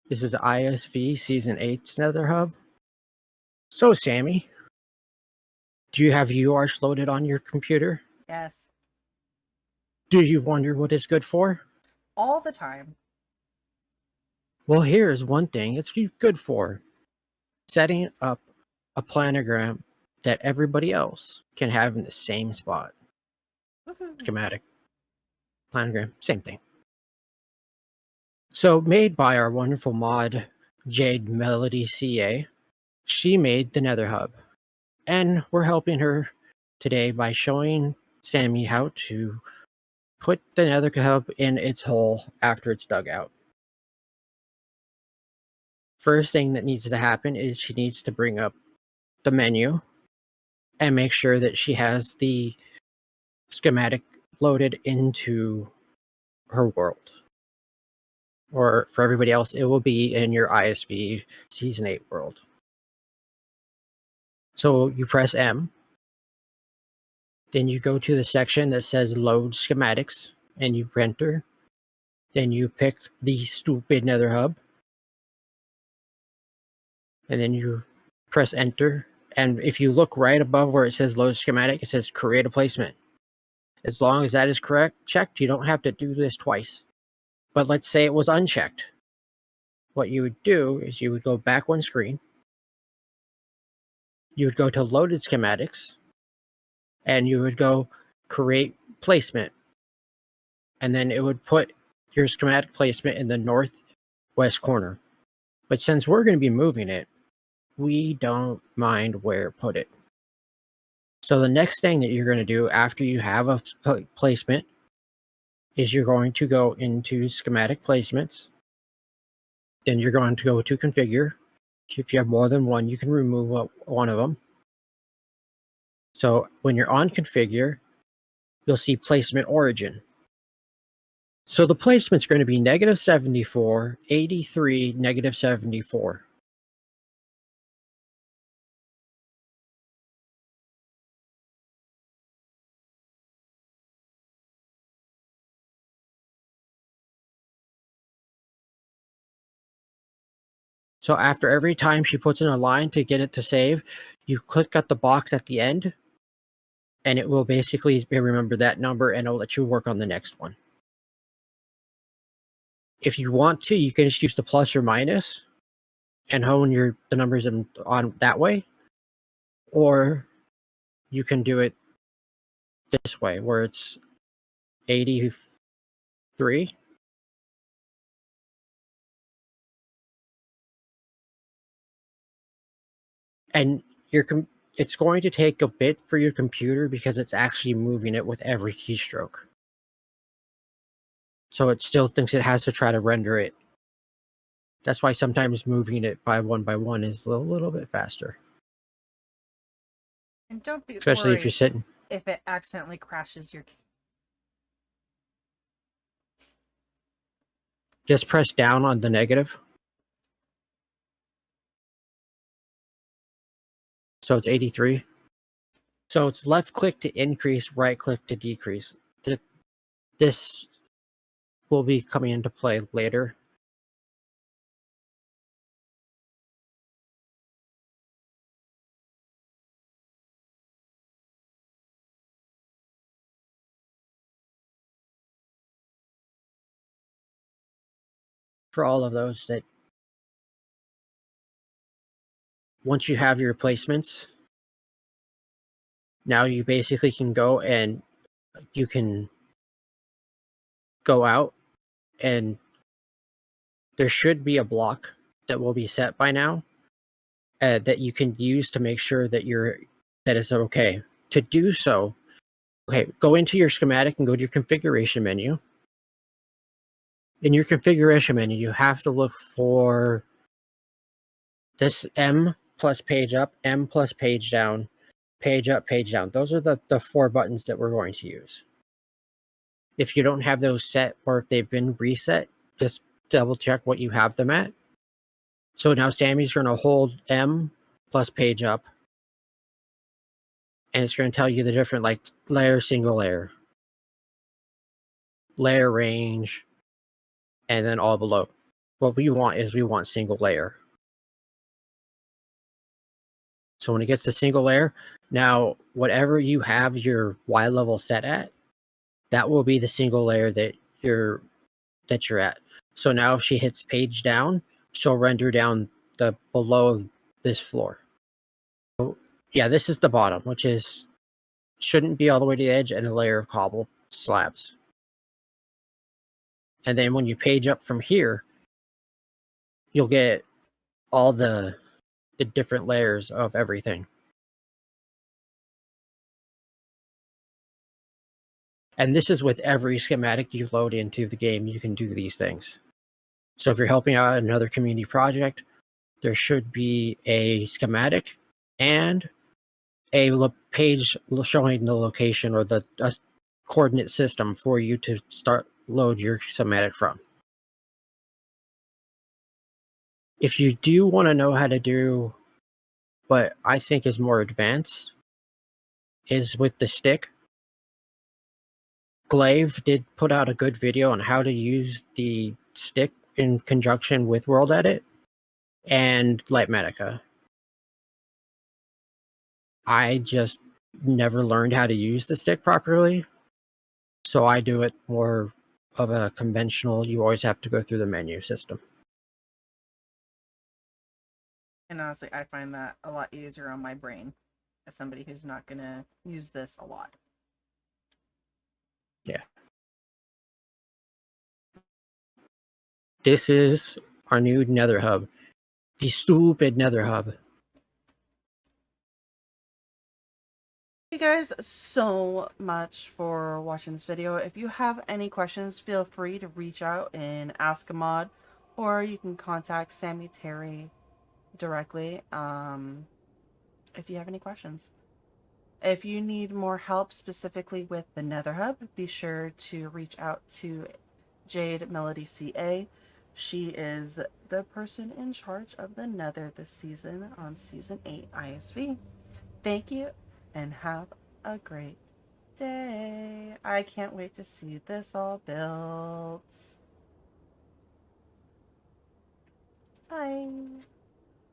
This is the ISV Season 8's NetherHub. So, Sammy, do you have YouArch loaded on your computer? Yes. Do you wonder what it's good for? All the time. Well, here's one thing it's good for. Setting up a planogram that everybody else can have in the same spot. Schematic, planogram, same thing. So, made by our wonderful mod, Jade Melody CA, she made the NetherHub. And we're helping her today by showing Sammy how to put the NetherHub in its hole after it's dug out. First thing that needs to happen is she needs to bring up the menu and make sure that she has the schematic loaded into her world. Or for everybody else, it will be in your ISV Season 8 world. So you press M. Then you go to the section that says Load Schematics, and you enter. Then you pick the stupid NetherHub. And then you press Enter. And if you look right above where it says Load Schematic, it says Create a Placement. As long as that is checked, you don't have to do this twice. But let's say it was unchecked. What you would do is you would go back one screen. You would go to Loaded Schematics. And you would go Create Placement. And then it would put your schematic placement in the northwest corner. But since we're going to be moving it, we don't mind where to put it. So the next thing that you're going to do after you have a placement is you're going to go into schematic placements. Then you're going to go to configure. If you have more than one, you can remove one of them. So when you're on configure, you'll see placement origin. So the placement's going to be -74, 83, -74. So after every time she puts in a line to get it to save, you click at the box at the end, and it will basically remember that number, and it'll let you work on the next one. If you want to, you can just use the plus or minus and hone the numbers on that way, or you can do it this way, where it's 83. And it's going to take a bit for your computer because it's actually moving it with every keystroke. So it still thinks it has to try to render it. That's why sometimes moving it by one is a little bit faster. And don't be especially worried if you're sitting. if it accidentally crashes your. Just press down on the negative. So it's 83. So it's left click to increase, right click to decrease. This will be coming into play later. For all of those that once you have your placements, now you basically can go and you can go out, and there should be a block that will be set by now that you can use to make sure that it's okay. To do so, go into your schematic and go to your configuration menu. In your configuration menu, you have to look for this M plus page up, M plus page down, page up, page down. Those are the 4 buttons that we're going to use. If you don't have those set, or if they've been reset, just double check what you have them at. So now Sammy's going to hold M plus page up, and it's going to tell you the different, like, layer, single layer, layer range, and then all below. what we want single layer. So when it gets to single layer, now whatever you have your Y level set at, that will be the single layer that you're at. So now if she hits page down, she'll render down the below this floor. So yeah, this is the bottom, which is shouldn't be all the way to the edge, and a layer of cobble slabs. And then when you page up from here, you'll get all the different layers of everything. And this is with every schematic you load into the game, you can do these things. So if you're helping out another community project, there should be a schematic and a page showing the location or the coordinate system for you to start load your schematic from. If you do want to know how to do what I think is more advanced, is with the stick. Glaive did put out a good video on how to use the stick in conjunction with World Edit and Lightmatica. I just never learned how to use the stick properly, so I do it more of a conventional, you always have to go through the menu system. And honestly, I find that a lot easier on my brain as somebody who's not going to use this a lot. Yeah. This is our new NetherHub. The stupid NetherHub. Thank you guys so much for watching this video. If you have any questions, feel free to reach out and ask a mod, or you can contact Sammy Terry directly if you have any questions. If you need more help specifically with the NetherHub, be sure to reach out to Jade Melody CA. She is the person in charge of the Nether this season on Season 8 ISV. Thank you, and have a great day. I can't wait to see this all built. Bye.